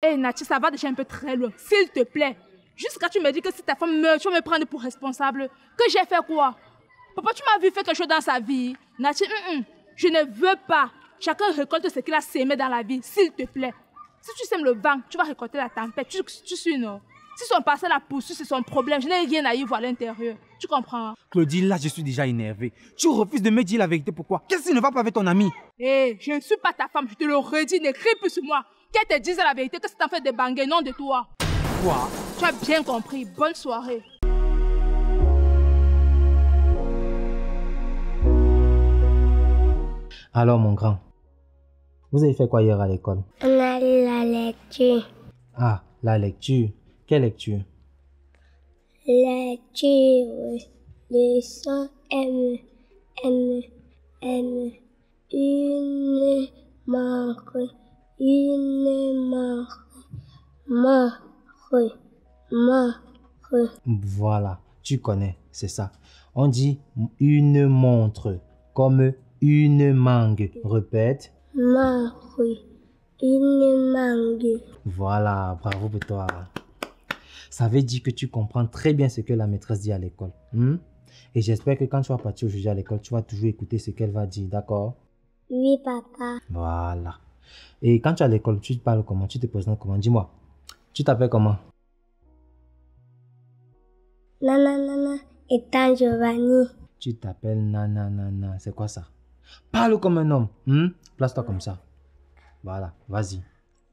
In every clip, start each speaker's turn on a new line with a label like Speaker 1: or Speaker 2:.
Speaker 1: Hé, Nati, ça va déjà un peu très loin. S'il te plaît. Jusqu'à tu me dis que si ta femme meurt, tu vas me prendre pour responsable. Que j'ai fait quoi? Papa, tu m'as vu faire quelque chose dans sa vie. Nati, je ne veux pas. Chacun récolte ce qu'il a sémé dans la vie, s'il te plaît. Si tu sèmes le vent, tu vas récolter la tempête. Tu suis, non? Si son passé la poursuit, c'est son problème. Je n'ai rien à y voir à l'intérieur. Tu comprends?
Speaker 2: Claudie, là, je suis déjà énervé. Tu refuses de me dire la vérité, pourquoi? Qu'est-ce qui ne va pas avec ton ami?
Speaker 1: Hé, je ne suis pas ta femme, je te le redis, n'écris plus sur moi. Qu'elle te dise la vérité, que c'est en fait de banger, non de toi.
Speaker 2: Quoi?
Speaker 1: Tu as bien compris. Bonne soirée.
Speaker 3: Alors, mon grand, vous avez fait quoi hier à l'école?
Speaker 4: On a lu la lecture.
Speaker 3: Ah, la lecture. Quelle lecture?
Speaker 4: Lecture. Leçon M. Une marque.
Speaker 3: Voilà, tu connais, c'est ça. On dit une montre, comme une mangue. Répète.
Speaker 4: Marque. Une mangue.
Speaker 3: Voilà, bravo pour toi. Ça veut dire que tu comprends très bien ce que la maîtresse dit à l'école. Et j'espère que quand tu vas partir aujourd'hui à l'école, tu vas toujours écouter ce qu'elle va dire, d'accord?
Speaker 4: Oui, papa.
Speaker 3: Voilà. Et quand tu es à l'école, tu te parles comment? Tu te présentes comment? Dis-moi. Tu t'appelles comment?
Speaker 4: Nana, Ethan Giovanni.
Speaker 3: Tu t'appelles Nana. C'est quoi ça? Parle comme un homme. Place-toi comme ça. Voilà, vas-y.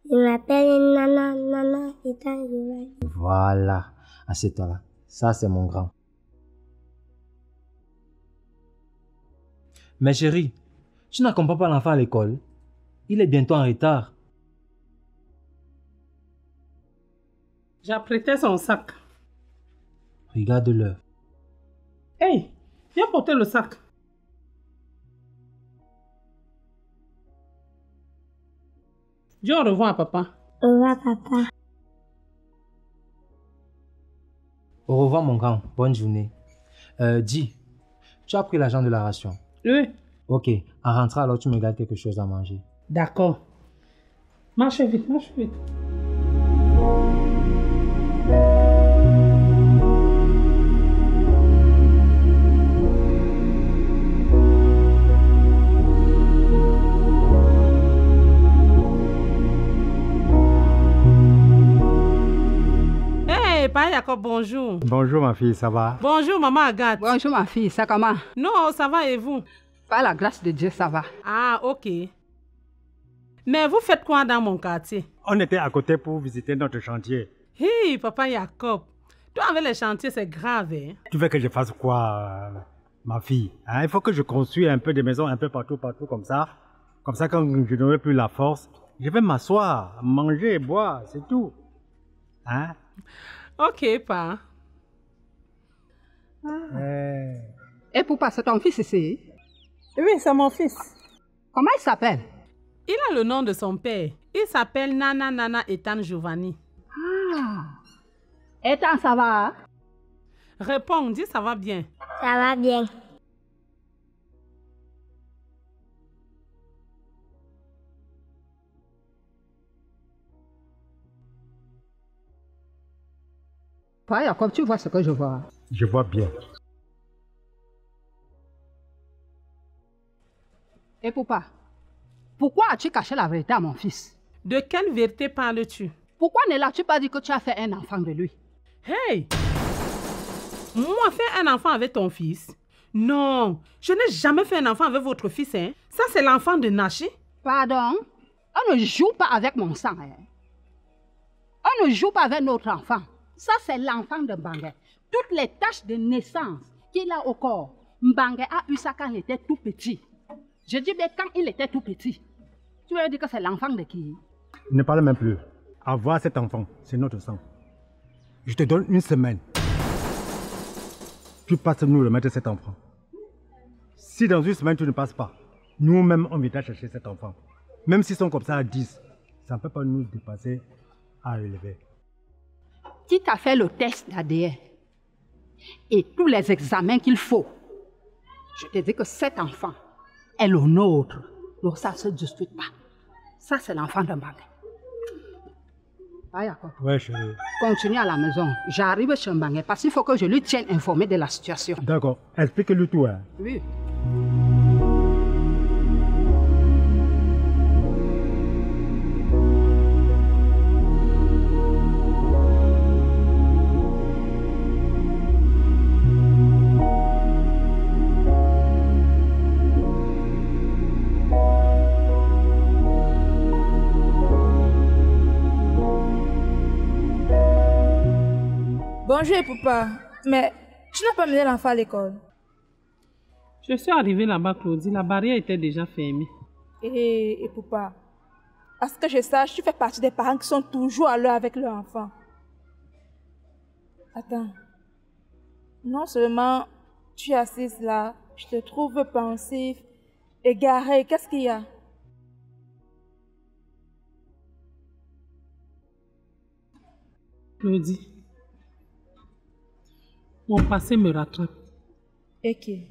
Speaker 4: Je m'appelle Nana, Ethan Giovanni.
Speaker 3: Voilà. Assieds-toi là. Ça, c'est mon grand. Mais chérie, tu n'accompagnes pas l'enfant à l'école. Il est bientôt en retard.
Speaker 5: J'ai apprêté son sac.
Speaker 3: Regarde l'heure.
Speaker 5: Hey, viens porter le sac. Dis au revoir à papa.
Speaker 4: Au revoir, papa.
Speaker 3: Au revoir, mon grand. Bonne journée. Dis, tu as pris l'argent de la ration?
Speaker 5: Oui.
Speaker 3: Ok, en rentrant alors, tu me gardes quelque chose à manger.
Speaker 5: D'accord. Marche vite. Hey, Papa Jacob, bonjour.
Speaker 6: Bonjour ma fille, ça va?
Speaker 5: Bonjour maman Agathe.
Speaker 7: Bonjour ma fille, ça comment?
Speaker 5: Non, ça va et vous?
Speaker 7: Par la grâce de Dieu, ça va.
Speaker 5: Ah, ok. Mais vous faites quoi dans mon quartier?
Speaker 6: On était à côté pour visiter notre chantier.
Speaker 5: Hi, papa Jacob. Toi avec les chantiers, c'est grave, hein?
Speaker 6: Tu veux que je fasse quoi, ma fille? Hein? Il faut que je construise un peu de maisons un peu partout comme ça. Comme ça, quand je n'aurai plus la force, je vais m'asseoir, manger, boire, c'est tout. Hein?
Speaker 5: Ok, pa.
Speaker 7: Et pour passer ton fils ici?
Speaker 5: Oui, c'est mon fils.
Speaker 7: Comment il s'appelle?
Speaker 5: Il a le nom de son père. Il s'appelle Nana Ethan Giovanni.
Speaker 7: Ah. Ethan, ça va?
Speaker 5: Réponds, dis ça va bien.
Speaker 4: Ça va bien.
Speaker 7: Papa, comme tu vois ce que je vois.
Speaker 6: Je vois bien.
Speaker 7: Et papa, pourquoi as-tu caché la vérité à mon fils?
Speaker 5: De quelle vérité parles-tu?
Speaker 7: Pourquoi ne l'as-tu pas dit que tu as fait un enfant de lui?
Speaker 5: Hey! Moi, faire un enfant avec ton fils? Non, je n'ai jamais fait un enfant avec votre fils, hein? Ça, c'est l'enfant de Nachi.
Speaker 7: Pardon? On ne joue pas avec mon sang, hein? On ne joue pas avec notre enfant. Ça, c'est l'enfant de Mbangé. Toutes les taches de naissance qu'il a au corps, Mbangé a eu ça quand il était tout petit. Je dis bien quand il était tout petit. Tu veux dire que c'est l'enfant de qui?
Speaker 6: Ne parle même plus. Avoir cet enfant, c'est notre sang. Je te donne une semaine. Tu passes nous remettre cet enfant. Si dans une semaine tu ne passes pas, nous-mêmes on viendra chercher cet enfant. Même s'ils sont comme ça à 10, ça ne peut pas nous dépasser à élever.
Speaker 7: Qui t'a fait le test d'ADN et tous les examens qu'il faut? Je te dis que cet enfant est le nôtre. Donc ça ne se discute pas. Ça, c'est l'enfant de Mbangé. Ayako,
Speaker 6: Ouais, chérie.
Speaker 7: continue à la maison. J'arrive chez Mbangé parce qu'il faut que je lui tienne informé de la situation.
Speaker 6: D'accord. Explique-lui tout, hein.
Speaker 7: Oui.
Speaker 1: Bonjour, papa. Mais tu n'as pas mené l'enfant à l'école.
Speaker 5: Je suis arrivée là-bas, Claudie. La barrière était déjà fermée.
Speaker 1: Et papa, à ce que je sache, tu fais partie des parents qui sont toujours à l'heure avec leur enfant. Attends. Non seulement tu es assise là, je te trouve pensif, égaré. Qu'est-ce qu'il y a?
Speaker 5: Claudie, mon passé me rattrape.
Speaker 1: Et qui?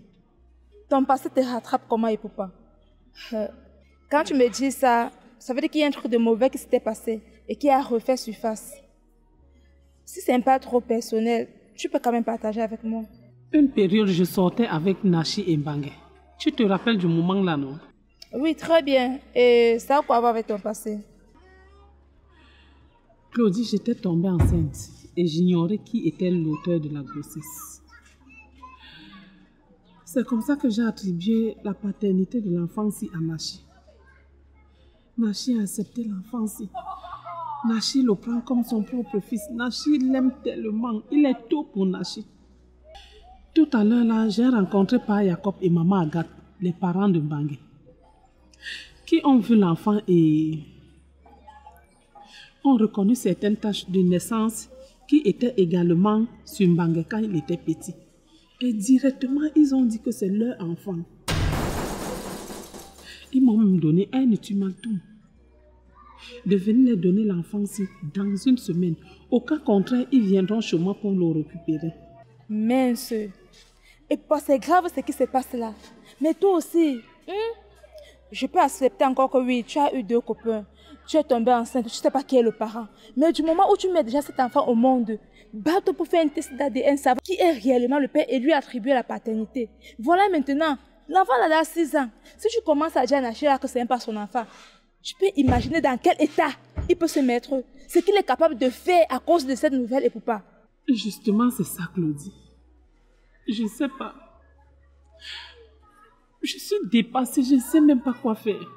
Speaker 1: Ton passé te rattrape comment, et papa? Quand tu me dis ça, ça veut dire qu'il y a un truc de mauvais qui s'était passé et qui a refait surface. Si c'est pas trop personnel, tu peux quand même partager avec moi.
Speaker 5: Une période, je sortais avec Nachi et Mbangé. Tu te rappelles du moment là, non?
Speaker 1: Oui, très bien. Et ça a quoi à voir avec ton passé?
Speaker 5: Claudie, j'étais tombée enceinte et j'ignorais qui était l'auteur de la grossesse. C'est comme ça que j'ai attribué la paternité de l'enfant-ci à Nachi. Nachi a accepté l'enfant-ci. Nachi le prend comme son propre fils. Nachi l'aime tellement. Il est tout pour Nachi. Tout à l'heure, là, j'ai rencontré Papa Jacob et Maman Agathe, les parents de Mbangé, qui ont vu l'enfant et ont reconnu certaines taches de naissance qui étaient également sur Mbangé quand il était petit. Et directement, ils ont dit que c'est leur enfant. Ils m'ont même donné un ultimatum de venir leur donner l'enfant-ci dans une semaine. Au cas contraire, ils viendront chez moi pour le récupérer.
Speaker 1: Mince. Et pas c'est grave ce qui se passe là. Mais toi aussi, je peux accepter encore que oui, tu as eu 2 copains. Tu es tombée enceinte, tu ne sais pas qui est le parent. Mais du moment où tu mets déjà cet enfant au monde, bats-toi pour faire un test d'ADN, savoir qui est réellement le père et lui attribuer la paternité. Voilà maintenant, l'enfant a 6 ans. Si tu commences à dire à Nachi que ce n'est pas son enfant, tu peux imaginer dans quel état il peut se mettre. Ce qu'il est capable de faire à cause de cette nouvelle et papa.
Speaker 5: Justement, c'est ça, Claudie. Je ne sais pas. Je suis dépassée, je ne sais même pas quoi faire.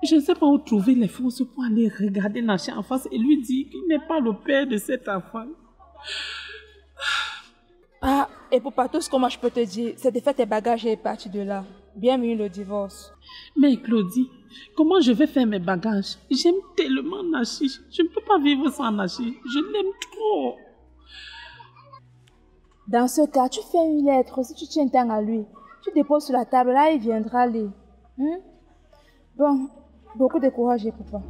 Speaker 5: Je ne sais pas où trouver les forces pour aller regarder Nachi en face et lui dire qu'il n'est pas le père de cet enfant.
Speaker 1: Ah, et papa, tout ce que moi je peux te dire, c'est de faire tes bagages et partir de là. Bienvenue le divorce.
Speaker 5: Mais Claudie, comment je vais faire mes bagages? J'aime tellement Nachi. Je ne peux pas vivre sans Nachi. Je l'aime trop.
Speaker 1: Dans ce cas, tu fais une lettre, si tu tiens tant à lui. Tu déposes sur la table, là il viendra lire. Bon, beaucoup de courage, papa.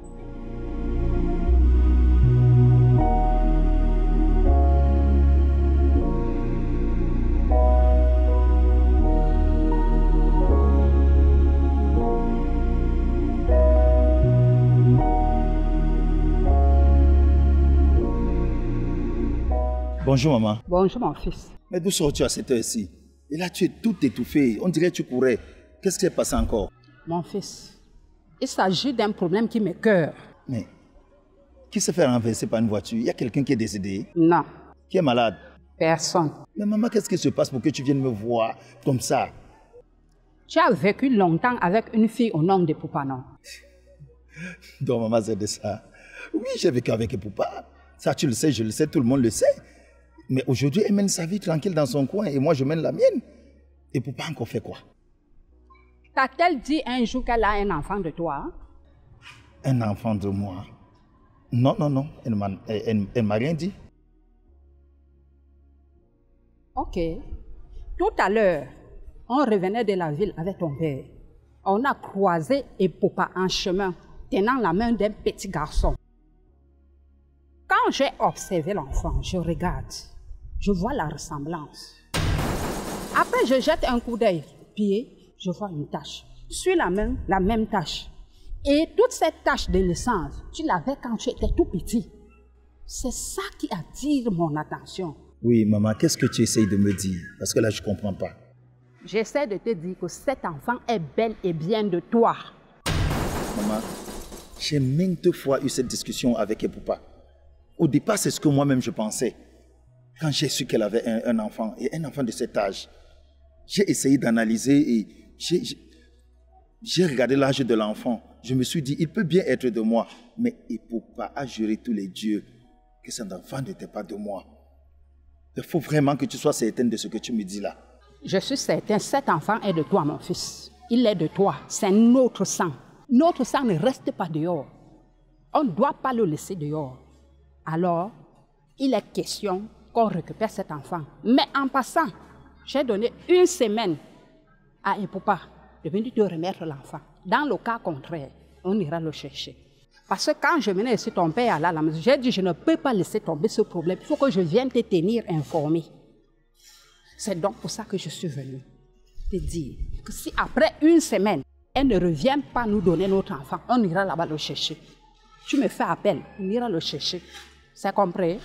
Speaker 8: Bonjour maman.
Speaker 7: Bonjour mon fils.
Speaker 8: Mais d'où sors-tu à cette heure-ci? Et là tu es tout étouffé. On dirait que tu courais. Qu'est-ce qui s'est passé encore?
Speaker 7: Mon fils, il s'agit d'un problème qui m'écoeure.
Speaker 8: Mais qui se fait renverser par une voiture? Il y a quelqu'un qui est décédé?
Speaker 7: Non.
Speaker 8: Qui est malade?
Speaker 7: Personne.
Speaker 8: Mais maman, qu'est-ce qui se passe pour que tu viennes me voir comme ça?
Speaker 7: Tu as vécu longtemps avec une fille au nom de Poupa, non?
Speaker 8: Donc maman, c'est de ça. Oui, j'ai vécu avec Poupa. Ça tu le sais, je le sais, tout le monde le sait. Mais aujourd'hui, elle mène sa vie tranquille dans son coin et moi, je mène la mienne. Et Poupa encore fait quoi?
Speaker 7: T'a-t-elle dit un jour qu'elle a un enfant de toi?
Speaker 8: Un enfant de moi? Non, non, non. Elle m'a rien dit.
Speaker 7: Ok. Tout à l'heure, on revenait de la ville avec ton père. On a croisé Poupa en chemin, tenant la main d'un petit garçon. Quand j'ai observé l'enfant, je regarde. Je vois la ressemblance. Après, je jette un coup d'œil. Puis, je vois une tache. Sur la main, la même tache. Et toute cette tâche de naissance, tu l'avais quand tu étais tout petit. C'est ça qui attire mon attention.
Speaker 8: Oui, maman, qu'est-ce que tu essayes de me dire? Parce que là, je ne comprends pas.
Speaker 7: J'essaie de te dire que cet enfant est bel et bien de toi.
Speaker 8: Maman, j'ai maintes fois eu cette discussion avec Epoupa. Au départ, c'est ce que moi-même je pensais. Quand j'ai su qu'elle avait un enfant, et un enfant de cet âge, j'ai essayé d'analyser et j'ai regardé l'âge de l'enfant. Je me suis dit, il peut bien être de moi. Mais Epoupa a juré tous les dieux que cet enfant n'était pas de moi. Il faut vraiment que tu sois certaine de ce que tu me dis là.
Speaker 7: Je suis certain, cet enfant est de toi, mon fils. Il est de toi. C'est notre sang. Notre sang ne reste pas dehors. On ne doit pas le laisser dehors. Alors, il est question qu'on récupère cet enfant. Mais en passant, j'ai donné 1 semaine à Epoupa de venir te remettre l'enfant. Dans le cas contraire, on ira le chercher. Parce que quand je venais ici, ton père allait à la maison, j'ai dit, je ne peux pas laisser tomber ce problème. Il faut que je vienne te tenir informé. C'est donc pour ça que je suis venue te dire que si après 1 semaine, elle ne revient pas nous donner notre enfant, on ira là-bas le chercher. Tu me fais appel, on ira le chercher. C'est compris?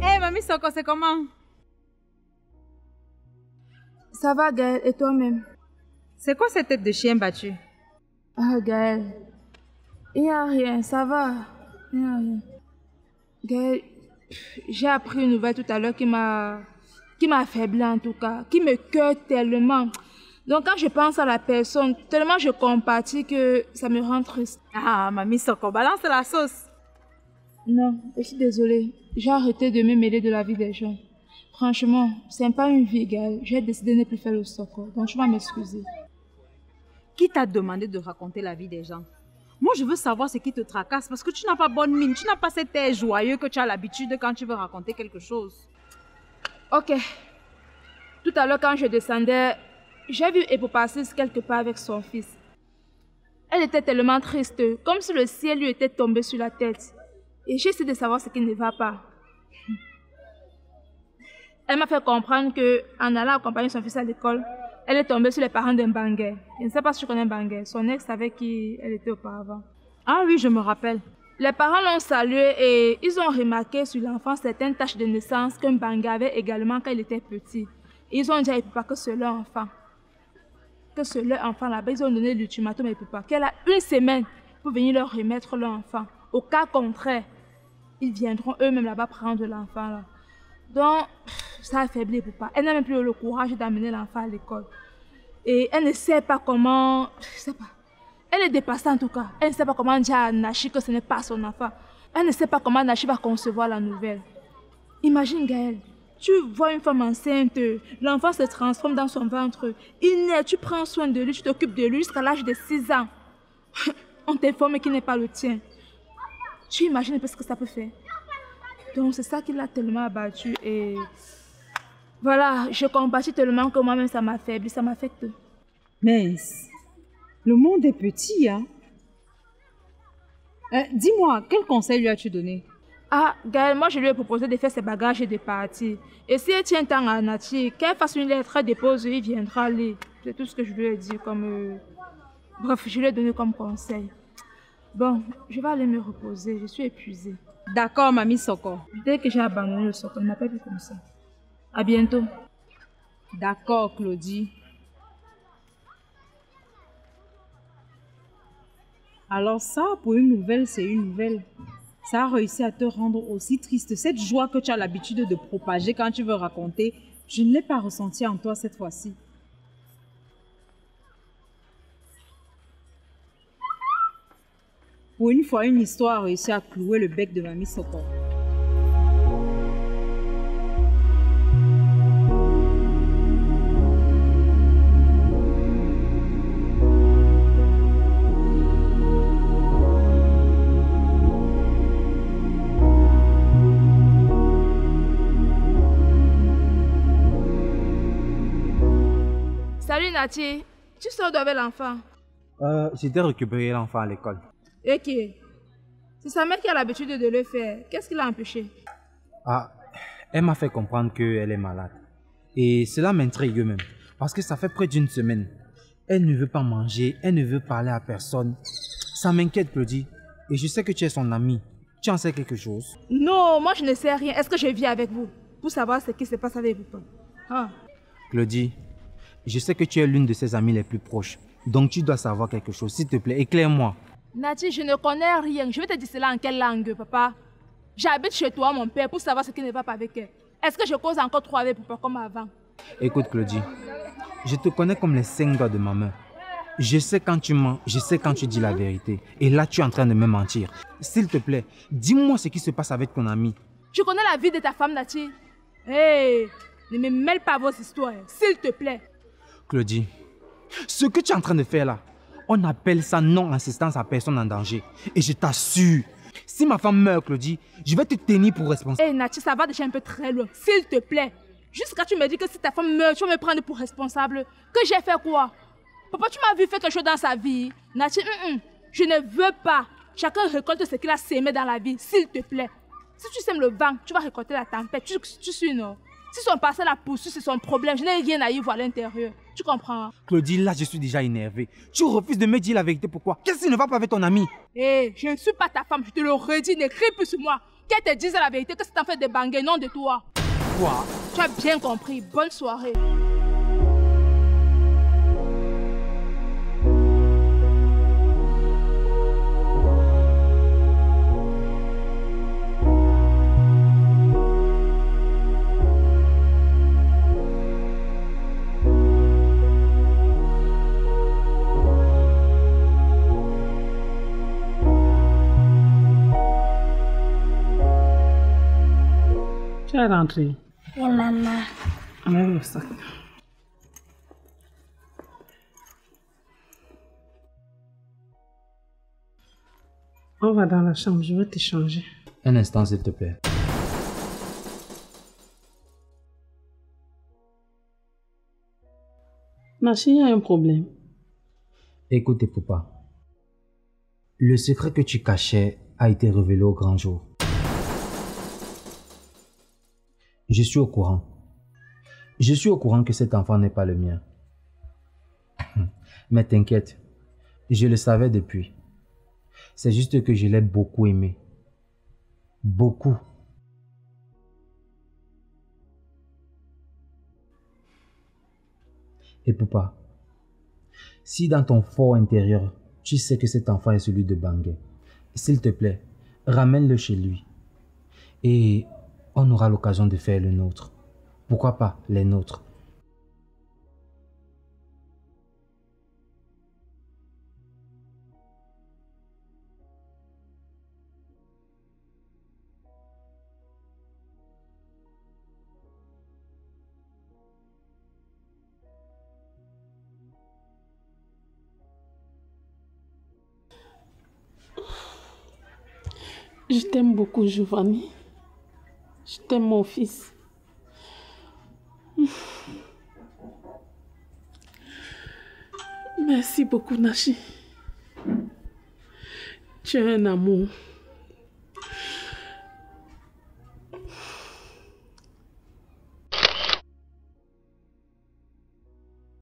Speaker 9: Hey, Mamie Soko, c'est comment?
Speaker 1: Ça va, Gaël, et toi-même?
Speaker 9: C'est quoi cette tête de chien battue?
Speaker 1: Ah, Gaël, il n'y a rien, ça va. Il n'y a rien. Gaël, j'ai appris une nouvelle tout à l'heure qui m'a affaibli en tout cas, qui me cœur tellement. Donc quand je pense à la personne, tellement je compatis que ça me rend triste.
Speaker 9: Ah, Mamie Soko, balance la sauce.
Speaker 1: Non, je suis désolée. J'ai arrêté de me mêler de la vie des gens. Franchement, c'est pas une vie égale. J'ai décidé de ne plus faire le Soko, donc je vais m'excuser.
Speaker 9: Qui t'a demandé de raconter la vie des gens? Moi, je veux savoir ce qui te tracasse parce que tu n'as pas bonne mine. Tu n'as pas cet air joyeux que tu as l'habitude quand tu veux raconter quelque chose.
Speaker 1: Ok. Tout à l'heure, quand je descendais, j'ai vu Epoupasis quelque part avec son fils. Elle était tellement triste, comme si le ciel lui était tombé sur la tête. Et j'ai essayé de savoir ce qui ne va pas. Elle m'a fait comprendre qu'en allant accompagner son fils à l'école, elle est tombée sur les parents d'un Bangais. Je ne sais pas si tu connais Bangais, son ex avec qui elle était auparavant.
Speaker 9: Ah oui, je me rappelle.
Speaker 1: Les parents l'ont salué et ils ont remarqué sur l'enfant certaines taches de naissance qu'un Bangais avait également quand il était petit. Et ils ont dit à Epoupa que c'est leur enfant. Que c'est leur enfant là-bas. Ils ont donné l'ultimatum à Epoupa qu'elle a 1 semaine pour venir leur remettre leur enfant. Au cas contraire, ils viendront eux-mêmes là-bas prendre l'enfant là. Donc, ça a affaibli Epoupa. Elle n'a même plus le courage d'amener l'enfant à l'école. Et elle ne sait pas comment... Je sais pas. Elle est dépassée en tout cas. Elle ne sait pas comment dire à Nachi que ce n'est pas son enfant. Elle ne sait pas comment Nachi va concevoir la nouvelle. Imagine Gaël, tu vois une femme enceinte, l'enfant se transforme dans son ventre. Il naît, tu prends soin de lui, tu t'occupes de lui jusqu'à l'âge de 6 ans. On t'informe qu'il n'est pas le tien. Tu imagines un peu ce que ça peut faire. Donc c'est ça qui l'a tellement abattu et... Voilà, je compatis tellement que moi-même ça m'affaiblit, ça m'affecte.
Speaker 9: Mais le monde est petit, hein? Dis-moi, quel conseil lui as-tu donné?
Speaker 1: Ah, Gaël, moi je lui ai proposé de faire ses bagages et de partir. Et si elle tient tant à Nati, qu'elle fasse une lettre, dépose, il viendra lire. C'est tout ce que je lui ai dit comme... Bref, je lui ai donné comme conseil. Bon, je vais aller me reposer, je suis épuisée.
Speaker 9: D'accord, Mamie Soko.
Speaker 1: Dès que j'ai abandonné le Soko, ne m'appelle plus comme ça. À bientôt.
Speaker 9: D'accord, Claudie. Alors ça, pour une nouvelle, c'est une nouvelle. Ça a réussi à te rendre aussi triste. Cette joie que tu as l'habitude de propager quand tu veux raconter, je ne l'ai pas ressentie en toi cette fois-ci. Pour une fois, une histoire a réussi à clouer le bec de Mamie Soko.
Speaker 1: Salut Nati, tu sors d'où avec l'enfant?
Speaker 2: J'étais récupéré l'enfant à l'école.
Speaker 1: Et qui? C'est sa mère qui a l'habitude de le faire. Qu'est-ce qui l'a empêché?
Speaker 2: Ah, Elle m'a fait comprendre qu'elle est malade. Et cela m'intrigue même. Parce que ça fait près d'une semaine. Elle ne veut pas manger, elle ne veut parler à personne. Ça m'inquiète, Claudie. Et je sais que tu es son amie. Tu en sais quelque chose?
Speaker 1: Non, moi je ne sais rien. Est-ce que je vis avec vous? Pour savoir ce qui se passe avec vous. Hein?
Speaker 2: Claudie, je sais que tu es l'une de ses amies les plus proches. Donc tu dois savoir quelque chose. S'il te plaît, éclaire-moi.
Speaker 1: Nati, je ne connais rien. Je vais te dire cela en quelle langue, papa? J'habite chez toi, mon père, pour savoir ce qui ne va pas avec elle. Est-ce que je cause encore trop avec papa comme avant?
Speaker 2: Écoute, Claudie, je te connais comme les 5 doigts de ma main. Je sais quand tu mens, je sais quand tu dis la vérité. Et là, tu es en train de me mentir. S'il te plaît, dis-moi ce qui se passe avec ton ami.
Speaker 1: Tu connais la vie de ta femme, Nati? Hé, ne me mêle pas vos histoires, s'il te plaît.
Speaker 2: Claudie, ce que tu es en train de faire là, on appelle ça non-assistance à personne en danger. Et je t'assure, si ma femme meurt, Claudie, je vais te tenir pour responsable.
Speaker 1: Hé, Nati, ça va déjà un peu très loin, s'il te plaît. Jusqu'à tu me dis que si ta femme meurt, tu vas me prendre pour responsable. Que j'ai fait quoi? Papa, tu m'as vu faire quelque chose dans sa vie. Nati, je ne veux pas. Chacun récolte ce qu'il a sémé dans la vie, s'il te plaît. Si tu sèmes le vent, tu vas récolter la tempête. Tu suis, non? Si son passé la poursuit, c'est son problème. Je n'ai rien à y voir à l'intérieur. Tu comprends?
Speaker 2: Claudie, là, je suis déjà énervé. Tu refuses de me dire la vérité, pourquoi? Qu'est-ce qui ne va pas avec ton ami?
Speaker 1: Hé, je ne suis pas ta femme, je te le redis, ne crie plus sur moi. Qu'elle te dise la vérité, que c'est en fait de banger, non de toi.
Speaker 2: Quoi?
Speaker 1: Tu as bien compris. Bonne soirée.
Speaker 5: Tu es rentrée?
Speaker 4: Et maman.
Speaker 5: Enlève le sac. On va dans la chambre, je vais te changer.
Speaker 2: Un instant, s'il te plaît.
Speaker 5: Nachi, il y a un problème.
Speaker 2: Écoute, papa. Le secret que tu cachais a été révélé au grand jour. Je suis au courant. Je suis au courant que cet enfant n'est pas le mien. Mais t'inquiète, je le savais depuis. C'est juste que je l'ai beaucoup aimé. Beaucoup. Et papa, si dans ton fort intérieur, tu sais que cet enfant est celui de Bangé, s'il te plaît, ramène-le chez lui. Et on aura l'occasion de faire le nôtre. Pourquoi pas les nôtres?
Speaker 5: Je t'aime beaucoup, Giovanni. Je t'aime, mon fils. Merci beaucoup, Nachi. Tu es un amour.